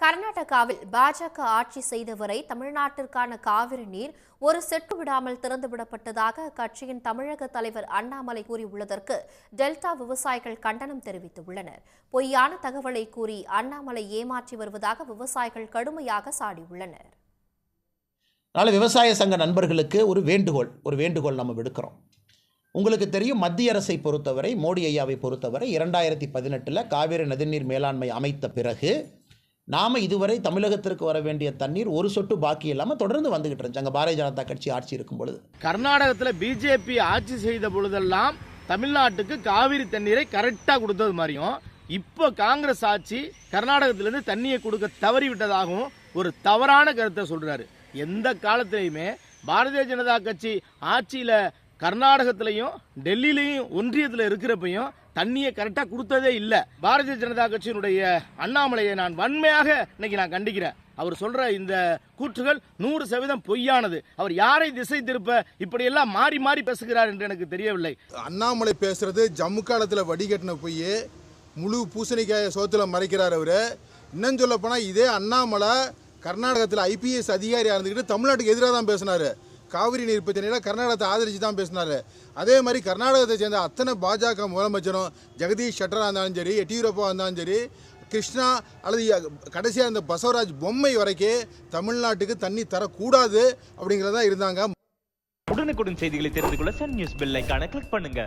கர்நாடகாவில் பாஜக ஆட்சி செய்தவரை தமிழ்நாட்டிற்கான காவிரி நீர் ஒரு செட்டு விடாமல் திறந்துவிடப்பட்டதாக அக்கட்சியின் தமிழக தலைவர் அண்ணாமலை கூறியுள்ளதற்கு டெல்டா விவசாயிகள் கண்டனம் தெரிவித்துள்ளனர். பொய்யான தகவலை கூறி அண்ணாமலை ஏமாற்றி வருவதாக விவசாயிகள் கடுமையாக சாடியுள்ளனர். விவசாய சங்க நண்பர்களுக்கு ஒரு வேண்டுகோள் நம்ம விடுக்கிறோம். உங்களுக்கு தெரியும், மத்திய அரசை பொறுத்தவரை, மோடி ஐயாவை பொறுத்தவரை 2018 காவிரி நதிநீர் மேலாண்மை அமைத்த பிறகு நாம் இதுவரை தமிழகத்திற்கு வர வேண்டிய தண்ணீர் ஒரு சொட்டு பாக்கி இல்லாமல் தொடர்ந்து வந்துகிட்டு இருந்துச்சு. அங்கே பாரதிய ஜனதா கட்சி ஆட்சி இருக்கும் பொழுது, கர்நாடகத்தில் பிஜேபி ஆட்சி செய்த பொழுதெல்லாம் தமிழ்நாட்டுக்கு காவிரி தண்ணீரை கரெக்டாக கொடுத்தது மாதிரியும், இப்போ காங்கிரஸ் ஆட்சி கர்நாடகத்திலிருந்து தண்ணியை கொடுக்க தவறிவிட்டதாகவும் ஒரு தவறான கருத்தை சொல்றாரு. எந்த காலத்திலையுமே பாரதிய ஜனதா கட்சி ஆட்சியில் கர்நாடகத்திலையும் டெல்லியிலையும் ஒன்றியத்தில் இருக்கிறப்பையும் தண்ணியை கரெக்டாக கொடுத்ததே இல்லை. பாரதிய ஜனதா கட்சியினுடைய அண்ணாமலையை நான் வன்மையாக இன்னைக்கு நான் கண்டிக்கிறேன். அவர் சொல்ற இந்த கூற்றுகள் 100% பொய்யானது. அவர் யாரை திசை திருப்ப இப்படியெல்லாம் மாறி மாறி பேசுகிறார் என்று எனக்கு தெரியவில்லை. அண்ணாமலை பேசுறது ஜம்மு காலத்தில் வடிகட்டின போய் முழு பூசணிக்காய சோத்துல மறைக்கிறார். அவர் இன்னும் சொல்ல போனால் இதே அண்ணாமலை கர்நாடகத்தில் IPS அதிகாரியாக இருந்துக்கிட்டு தமிழ்நாட்டுக்கு எதிராக தான் பேசினார். காவிரி நீர் பிரச்சனையில் கர்நாடகத்தை ஆதரித்து தான் பேசினார். அதே மாதிரி கர்நாடகத்தை சேர்ந்த அத்தனை பாஜக முதலமைச்சரும், ஜெகதீஷ் ஷெட்டராக இருந்தாலும் சரி, எடியூரப்பா இருந்தாலும் சரி, கிருஷ்ணா அல்லது கடைசியாக இந்த பசவராஜ் பொம்மை வரைக்கும் தமிழ்நாட்டுக்கு தண்ணி தரக்கூடாது அப்படிங்கிறதா இருந்தாங்க. உடனுக்குடன் செய்திகளை தெரிந்து கொள்ள சன் நியூஸ் பெல் ஐகானை கிளிக் பண்ணுங்க.